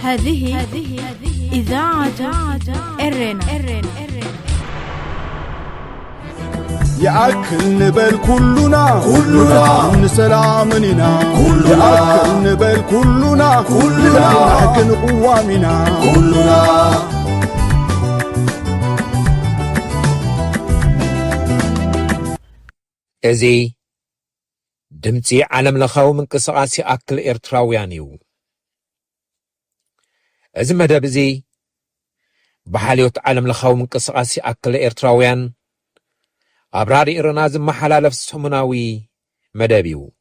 هذه إذاعة إرنا. يأكل نبل كلنا نسلامنا يأكل نبل كلنا نحكن قوامنا ازي دمتي عالم لخاو من قصقاسي أكل إرتراويانيو ازي مدى بزي بحاليوت عالم لخاو من قصقاسي أكل إرتراويان أبراري إرناز محلالف سمناوي مدابيو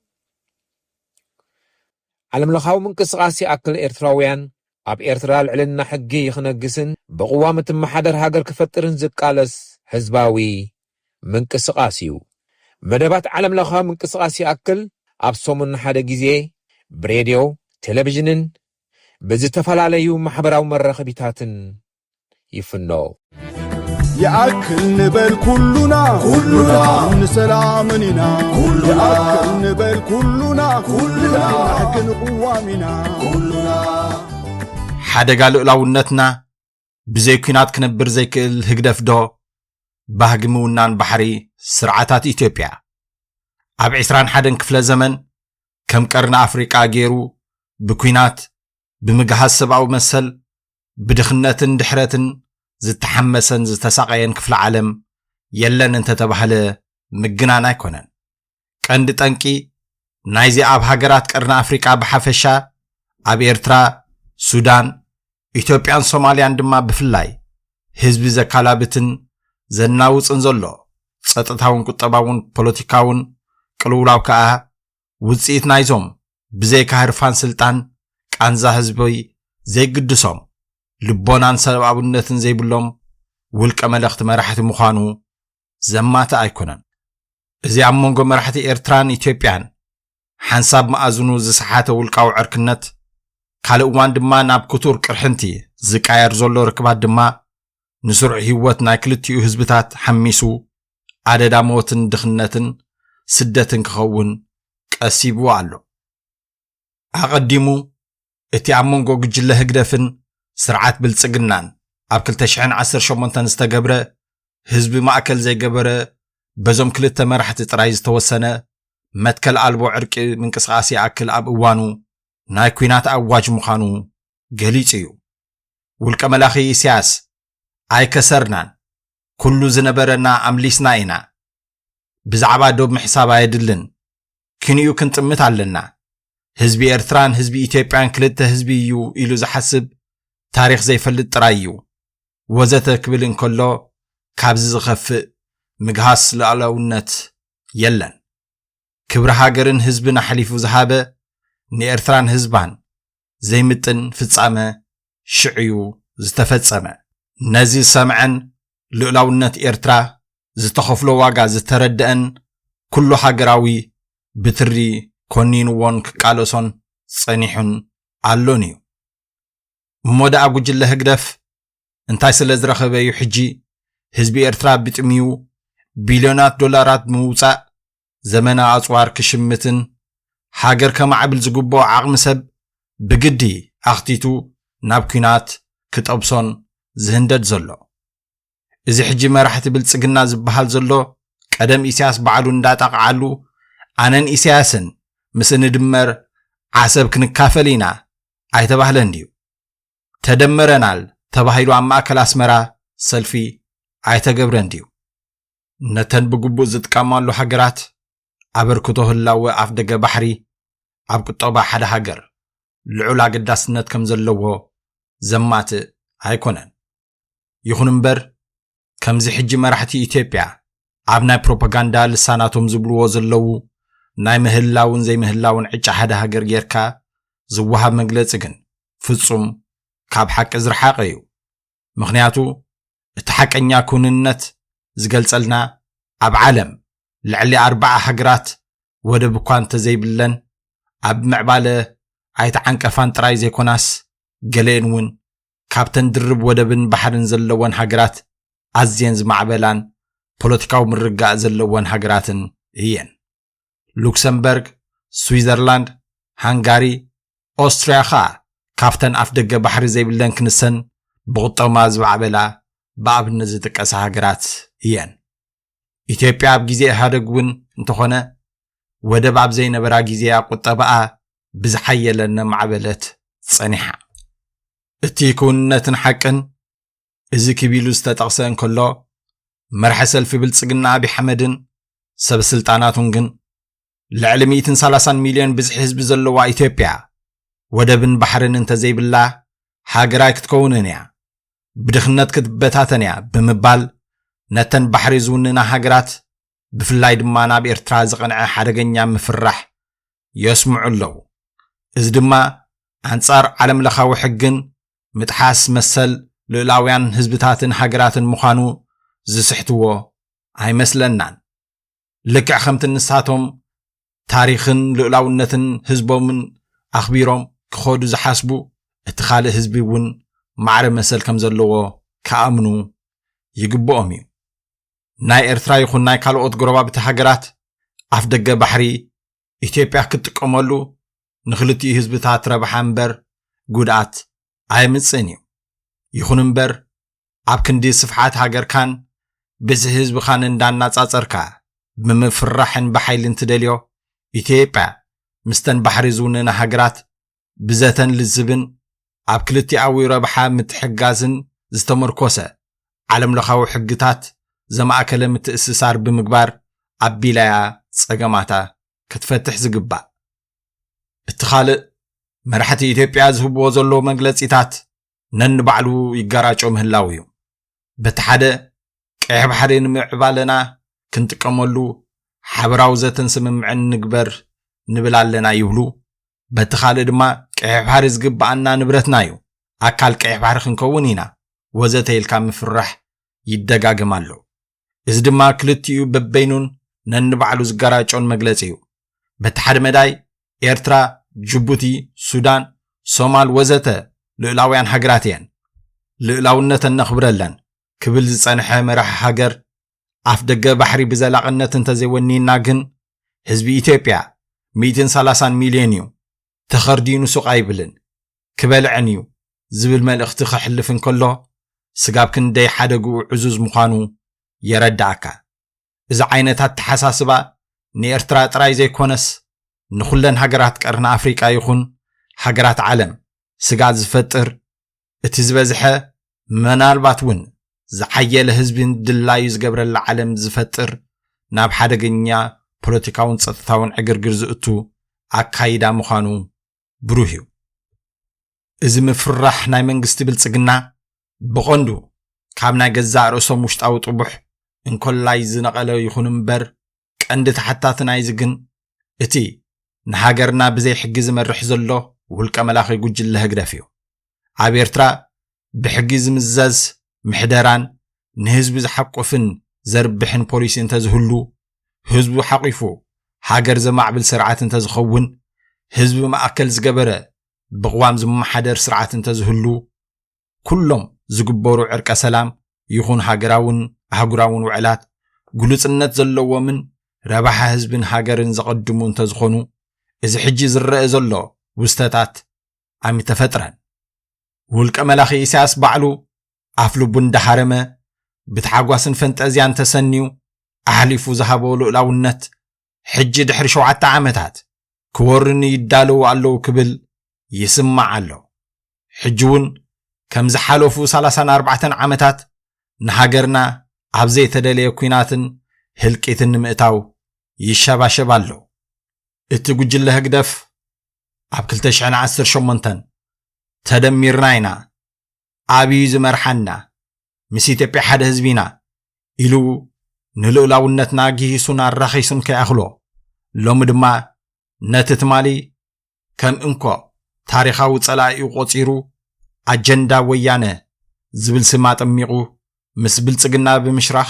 عالم لخاو من قصقاسي أكل إرتراويان أب إرترال علنا حقي يخنقسن بقوامة محادر هاجر كفترن زكالس حزباوي من قصقاسيو مدبات عالم لخاو من قصقاسي أكل أب سومن حدا جيزي براديو تلفزيونن بزي تفلاليو محبراو مرخبيتاتن يفنو يأكل نبل كلنا نسلامنا يأكل نبل كلنا نحكن قوامنا حدا قالوا لونتنا بزي كينات كنبر زي كل هقدف دو بهجمونان بحري سرعتات إثيوبيا أب عسران حدا كفل زمن كم قرنا أفريقيا جيرو بكينات بمجهز سبعة ومثل بدخناتن دحراتن زتحمسن زتساقين كفل عالم يلن انت تبحل مجنانا يكونن كاند تنكي نايزي اب هاجرات قرنا افريقيا بحفشا اب إرترا سودان إثيوبيان صوماليان دما بفلاي حزب زكالابتن زناوصن زلو صطتاون قطباون بوليتيكاون قلولاو كا وصيت نايزوم بزي كهرفان سلطان قانزا حزبي زي قدسوم لبونان سبابنتن زي بلوم ولق ملخت مرحت مخانو زمات ايكونن ازي امونغو مرحت إرتران إثيوبيان حنساب مازونو زسحاته ولقاو عركنت كالوان دما ناب كتور قرحنتي زقاير زولو ركبات دما نسرع هيوت ناكلتيو حزبتات حميسو عددا موتن دخنتن سدتن كخون قسيبو علو اقدمو اتي امونغو جله هقدفن سرعات بالصقنان اب 2018 استغبره حزب ماكل زي غبره بزوم كلته مرحت طرايز توسنه متكل البو عرق من قصقاسي اكل اب اوانو ناي كوينات اواج مخانو غليصيو ولق ملاخي سياس اي كسرنان كل زنبرنا امليسنا اينا بزعبا دوب محسابا يدلن كنيو كنطمت علنا حزب إرتران حزب إثيوبيان كلته حزب يو إلو زحسب تاريخ زي فلت ترايو وزت كبلن كله كابز زخفق مجهاس لعلونت يلن كبر هاجرن حزبنا حليفو زهابه نإرتران حزبان زي متن فتصامه شعيو زتفتصامه نزي سمعن لعلونت إرترا زتخفلو واقع زتردأن كله هاجراوي بتري كونين كالوسون صنيحن علونيو مودا ابو جله هقدف انتاي سلازرخبه يحجي حزب إرترا بتميو بليونات دولارات موصا زمنا اصوار كشمتن حاجر كما عبل زغبو عقمسب بجدي اختيتو نابكينات كطبسون زهندد زلو ازي حجي مرحت بالصقنا زبحال زلو قدم إسياس بعلو انداطقعلو انن إسياسن مسن دمر عسب كنكافلينا ايتبهلن ديو تدمرنال تباهيلو عما أكل أسمرا سلفي عيتقبرن ديو نتن بقبو زد كامالو حقرات عبركتوه اللاوة عفدق بحري عبكتوبا حدا حقر العلا قداس نت كمزلوه زمات هايكونن يخوننبر كمزي حجي مرحتي إثيوبيا عبناي بروباغاندا لساناتهم زبلوه زلوه ناي مهلاون زي مهلاون عجا حدا حقر جيركا زوها مقلتقن فتصم كاب حق زرحاقيو مغنياتو اتحقنيا كوننت زقلصلنا اب عالم لعلي 4 حقرات ودب كوانت زي بلن اب معباله ايتعنقفان طراي زي كوناس جلينون كابتن درب ودبن بحرن زلوان حقرات ازينز معبلان بوليتيكاو مرقا زلوان حقراتن هيين لوكسمبرغ سويسرلاند هنغاري أستراليا ካፍተን ኣፍ ደገ ባሕሪ ዘይብለን ክንሰን ብቁጠማ ዝባዕበላ ብኣብነት ዝጥቀሳ ሃገራት እየን ኢትዮጵያ ኣብ ግዜ ኢህአደግ እውን እንተኾነ ወደብ ኣብ ዘይነበራ ግዜ ቁጠባኣ ብዝሓየለነ ማዕበለት ጸኒሓ እቲ ኩነትን ሓቅን እዚ ክቢሉ ዝተጠቕሰ እንከሎ መርሐ ሰልፊ ብልጽግና አብይ አሕመድን ሰብ ስልጣናቱን ግን ልዕሊ 130 ሚልዮን ብዝሒ ህዝቢ ዘለዋ ኢትዮጵያ ወደብን ባሕርን እንተዘይብላ ሃገራይ ክትከውንን እያ ብድኽነት ክትበታተን እያ ብምባል ነተን ባሕሪ ዝውንና ሃገራት ብፍላይ ድማ ናብ ኤርትራ ዝቐንዐ ሓደገኛ ምፍራሕ የስምዑ ኣለዉ እዚ ድማ አንጻር ዓለም ለኻዊ ሕግን ምጥሓስ መሰል ልዕላውያን ህዝብታትን ሃገራትን ምዃኑ ዝስሕትዎ ኣይመስለናን ልክዕ ከምቲ ንሳቶም ታሪኽን ልዕላውነትን ህዝቦምን ኣኽቢሮም ክኸዱ ዝሓስቡ እቲ ካልእ ህዝቢ እውን ማዕረ መሰል ከም ዘለዎ ከኣምኑ ይግብኦም እዩ ናይ ኤርትራ ይኹን ናይ ካልኦት ጎረባብቲ ሃገራት ኣፍ ደገ ባሕሪ ኢትዮጵያ ክትጥቀመሉ ንኽልቲኡ ህዝብታት ረብሓ እምበር ጉድኣት ኣይምፅእን እዩ ይኹን እምበር ኣብ ክንዲ ስፍሓት ሃገርካን ብዝሒ ህዝብኻን እንዳናጻጸርካ ብምፍራሕን ብሓይልን ትደልዮ ኢትዮጵያ ምስተን ባሕሪ ዝውንና ሃገራት ብዘተን ልዝብን ኣብ ክልቲኣዊ ረብሓ ምትሕጋዝን ዝተመርኮሰ ዓለም ለኻዊ ሕግታት ዘማእከለ ምትእስሳር ብምግባር ኣቢላያ ጸገማታ ክትፈትሕ ዝግባእ እቲ ካልእ መራሕቲ ኢትዮጵያ ዝህብዎ ዘሎ መግለጺታት ነንባዕሉ ይጋራጮ ምህላው እዩ በቲ ሓደ ቀይሕ ባሕሪ ንምዕባለና ክንጥቀመሉ ሓበራዊ ዘተን ስምምዕን ንግበር ንብል ኣለና ይብሉ በቲ ካልእ ድማ ቀይሕ ባሕሪ ዝግባአና ንብረትና እዩ ኣካል ቀይሕ ባሕሪ ክንከውን ኢና ወዘተ ኢልካ ምፍራሕ ይደጋግም ኣሎ እዚ ድማ ክልቲኡ በበይኑን ነንባዕሉ ዝጋራጮን መግለጺ እዩ በቲ ሓደ መዳይ ኤርትራ ጅቡቲ ሱዳን ሶማል ወዘተ ልዕላውያን ሃገራት እየን ልዕላውነተን ነኽብረለን ክብል ዝጸንሐ መራሒ ሃገር ኣፍ ደገ ባሕሪ ብዘላቕነት እንተዘይወኒና ግን ህዝቢ ኢትዮጵያ 130 ሚልዮን እዩ ተኸርዲኑ ሱቕ ኣይብልን ክበልዕን እዩ ዝብል መልእኽቲ ክሕልፍ እንከሎ ስጋብ ክንደይ ሓደጉ ዕዙዝ ምዃኑ የረዳእካ እዚ ዓይነታት ተሓሳስባ ንኤርትራ ጥራይ ዘይኮነስ ንኹለን ሃገራት ቀርና ኣፍሪቃ ይኹን ሃገራት ዓለም ስጋት ዝፈጥር እቲ ዝበዝሐ መናልባት እውን ዝሓየለ ህዝብን ድላዩ ዝገብረላ ዓለም ዝፈጥር ናብ ሓደገኛ ፖለቲካውን ጸጥታውን ዕግርግር ዝእቱ ኣካይዳ ምዃኑ ብሩህ እዩ እዚ ምፍራሕ ናይ መንግስቲ ብልጽግና ብቐንዱ ካብ ናይ ገዛእ ርእሶም ውሽጣዊ ጥቡሕ እንኮላይ ዝነቐለ ይኹን እምበር ቀንዲ ተሓታቲ ናይዚ ግን እቲ ንሃገርና ብዘይ ሕጊ ዝመርሕ ዘሎ ውልቀ መላኺ ጉጅለ ህግደፍ እዩ ኣብ ኤርትራ ብሕጊ ዝምዘዝ ምሕደራን ንህዝቢ ዝሓቁፍን ዘርብሕን ፖሊሲ እንተዝህሉ ህዝቡ ሓቂፉ ሃገር ዘማዕብል ስርዓት እንተዝኸውን ህዝቢ ማእከል ዝገበረ ብቕዋም ዝመሓደር ስርዓት እንተዝህሉ ኩሎም ዝግበሩ ዕርቀ ሰላም ይኹን ሃገራውን ኣህጉራውን ውዕላት ግሉጽነት ዘለዎምን ረባሓ ህዝብን ሃገርን ዘቐድሙ እንተዝኾኑ እዚ ሕጂ ዝረአ ዘሎ ውስተታት ኣይምተፈጥረን ውልቀ መላኺ ኢሳያስ ባዕሉ ኣፍ ልቡ እንዳሃረመ ብተሓጓስን ፈንጠዝያን ተሰኒዩ ኣሕሊፉ ዝሃቦ ልዕላውነት ሕጂ ድሕሪ 7 ዓመታት ክወርኒ ይዳለዉ ኣለዉ ክብል ይስማዕ ኣሎ ሕጂ እውን ከም ዝሓለፉ 34 ዓመታት ንሃገርና ኣብ ዘይተደለየ ኩናትን ህልቂትን ንምእታው ይሸባሸብ ኣሎ እቲ ጉጅለ ህግደፍ ኣብ 2018 ተደሚርና ኢና ኣብዩ ዝመርሓና ምስ ኢትዮጵያ ሓደ ህዝቢና ኢሉ ንልዕላውነትና ጊሂሱን ኣራኺሱን ከይኣኽሎ ሎሚ ድማ ነቲ ትማሊ ከም እንኮ ታሪኻዊ ጸላኢኡ ቆፂሩ ኣጀንዳ ወያነ ዝብል ስማ ጠሚቑ ምስ ብልጽግና ብምሽራኽ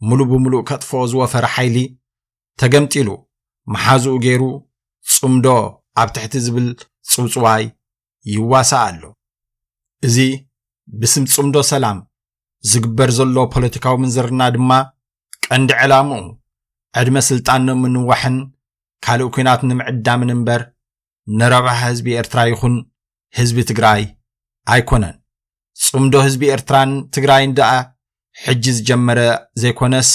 ሙሉእ ብምሉእ ከጥፎ ዝወፈረ ሓይሊ ተገምጢሉ መሓዙኡ ገይሩ ጽምዶ ኣብ ትሕቲ ዝብል ጽውጽዋይ ይዋሳእ ኣሎ እዚ ብስም ጽምዶ ሰላም ዝግበር ዘሎ ፖለቲካዊ ምንዝርና ድማ ቀንዲ ዕላምኡ ዕድመ ስልጣን ንምንዋሕን ካልእ ኩናት ንምዕዳምን እምበር ንረብሓ ህዝቢ ኤርትራ ይኹን ህዝቢ ትግራይ ኣይኮነን ጽምዶ ህዝቢ ኤርትራን ትግራይን ደኣ ሕጂ ዝጀመረ ዘይኮነስ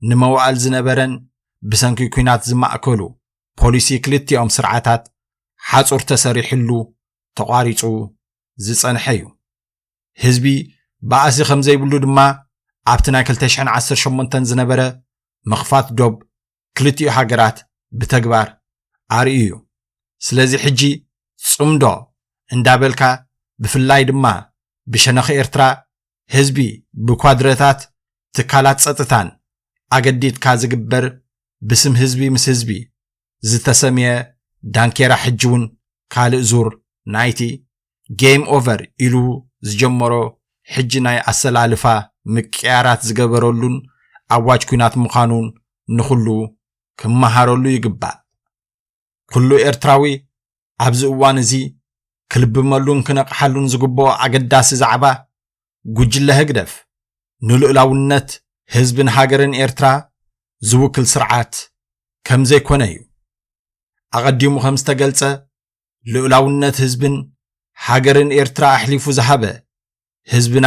ንመዋዕል ዝነበረን ብሰንኪ ኩናት ዝማእከሉ ፖሊሲ ክልቲኦም ስርዓታት ሓጹር ተሰሪሕሉ ተቋሪጹ ዝጸንሐ እዩ ህዝቢ ባእሲ ከም ዘይብሉ ድማ ኣብቲ ናይ 2018 ዝነበረ መኽፋት ዶብ ክልቲኡ ሃገራት ብተግባር ኣርእዩ እዩ ስለዚ ሕጂ ጽምዶ እንዳበልካ ብፍላይ ድማ ብሸነኽ ኤርትራ ህዝቢ ብኳድረታት ትካላት ጸጥታን ኣገዲድካ ዝግበር ብስም ህዝቢ ምስ ህዝቢ ዝተሰምየ ዳንኬራ ሕጂውን ካልእ ዙር ናይቲ ጌም ኦቨር ኢሉ ዝጀመሮ ሕጂ ናይ ኣሰላልፋ ምቅያራት ዝገበረሉን ኣዋጅ ኩናት ምዃኑን ንኹሉ ክመሃረሉ ይግባእ ኩሉ ኤርትራዊ ኣብዚ እዋን እዚ ክልብመሉን ክነቕሓሉን ዝግብኦ ኣገዳሲ ዛዕባ ጉጅለ ህግደፍ ንልኡላውነት ህዝብን ሃገርን ኤርትራ ዝውክል ስርዓት ከም ዘይኮነ እዩ ኣቐዲሙ ከም ዝተገልጸ ልኡላውነት ህዝብን ሃገርን ኤርትራ ኣሕሊፉ ዝሃበ ህዝብና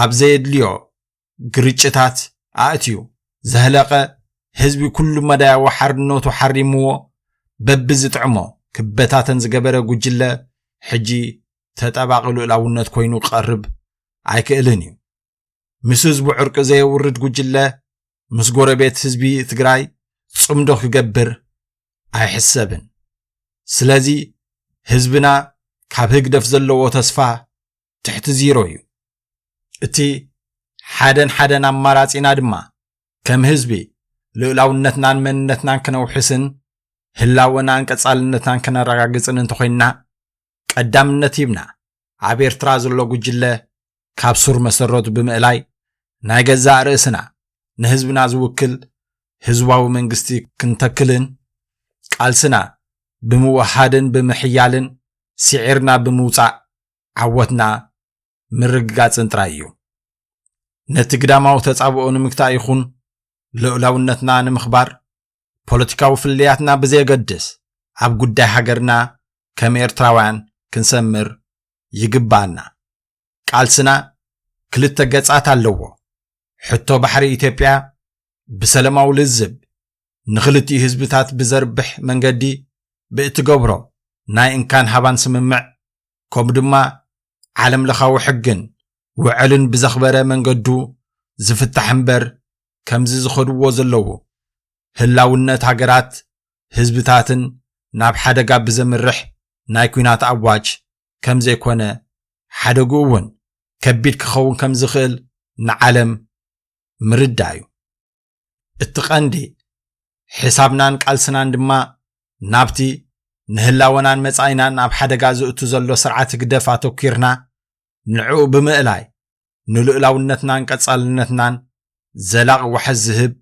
ኣብ ዘየድልዮ ግርጭታት ኣእትዩ ዘህለቐ ህዝቢ ኩሉ መዳያዊ ሓርነቱ ሓሪምዎ በቢ ዝጥዕሞ ክበታተን ዝገበረ ጉጅለ ሕጂ ተጠባቂ ልኡላውነት ኮይኑ ቀርብ ኣይክእልን እዩ ምስ ህዝቡ ዕርቂ ዘየውርድ ጉጅለ ምስ ጎረቤት ህዝቢ ትግራይ ጽምዶ ክገብር ኣይሕሰብን ስለዚ ህዝብና ካብ ህግደፍ ዘለዎ ተስፋ ትሕቲ ዚሮ እዩ እቲ ሓደን ኣማራጺና ድማ ከም ህዝቢ ልኡላውነትናን መንነትናን ክነውሕስን ህላወናን ቀጻልነትናን ክነረጋግጽን እንተኾይንና ቀዳምነት ይብና ኣብ ኤርትራ ዘሎ ጉጅለ ካብ ሱር መሰረቱ ብምእላይ ናይ ገዛእ ርእስና ንህዝብና ዝውክል ህዝባዊ መንግስቲ ክንተክልን ቃልስና ብምውሃድን ብምሕያልን ሲዒርና ብምውፃእ ዓወትና ምርግጋጽን ጥራይ እዩ ነቲ ግዳማዊ ተጻብኦ ንምግታእ ይኹን ልኡላውነትና ንምኽባር ፖለቲካዊ ፍልያትና ብዘየገድስ ኣብ ጉዳይ ሃገርና ከም ኤርትራውያን ክንሰምር ይግባአና ቃልስና ክልተ ገጻት ኣለዎ ሕቶ ባሕሪ ኢትዮጵያ ብሰላማዊ ልዝብ ንኽልቲኡ ህዝብታት ብዘርብሕ መንገዲ ብእትገብሮ ናይ እንካን ሃባን ስምምዕ ከምኡ ድማ ዓለም ለኻዊ ሕግን ውዕልን ብዘኽበረ መንገዱ ዝፍታሕ እምበር ከምዚ ዝኸድዎ ዘለዉ ህላውነት ሃገራት ህዝብታትን ናብ ሓደጋ ብዘምርሕ ናይ ኩናት ኣዋጅ ከም ዘይኮነ ሓደጉ እውን ከቢድ ክኸውን ከም ዝኽእል ንዓለም ምርዳ እዩ እቲ ቀንዲ ሕሳብናን ቃልስናን ድማ ናብቲ ንህላወናን መጻኢናን ኣብ ሓደጋ ዝእቱ ዘሎ ስርዓት ግደፍ ኣተኪርና ንዕኡ ብምእላይ ንልኡላውነትናን ቀጻልነትናን ዘላቕ ዋሕዝ ዝህብ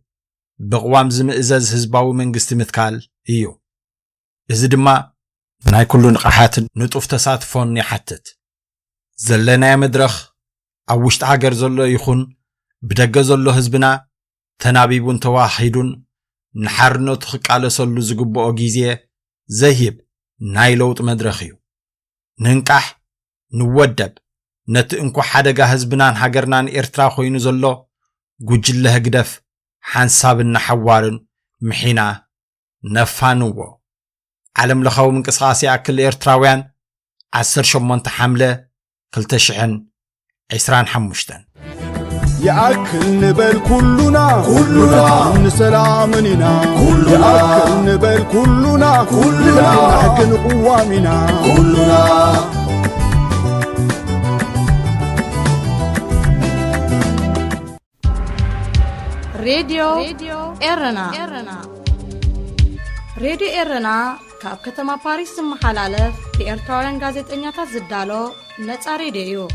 ብቕዋም ዝምእዘዝ ህዝባዊ መንግስቲ ምትካል እዩ እዚ ድማ ናይ ኩሉ ንቕሓትን ንጡፍ ተሳትፎን ይሓትት ዘለናይ መድረኽ ኣብ ውሽጢ ሃገር ዘሎ ይኹን ብደገ ዘሎ ህዝብና ተናቢቡን ተዋሂዱን ንሓርነቱ ክቃለሰሉ ዝግብኦ ጊዜ ዘይሂብ ናይ ለውጥ መድረኽ እዩ ንንቃሕ ንወደብ ነቲ እንኳ ሓደጋ ህዝብናን ሃገርናን ኤርትራ ኮይኑ ዘሎ ጉጅለ ህግደፍ ሓንሳብን ሓዋርን ምሒና ነፋንዎ ዓለም ለኻዊ ምንቅስቓስ ያክል ኤርትራውያን 18 ሓምለ 2025 يأكل نبل كلنا نسلامنا يأكل نبل كلنا نحكن قوامنا كلنا راديو إرنا راديو إرنا كاب كتما باريس محلالة بإرتاوين غازت إنياتا زدالو نتا راديو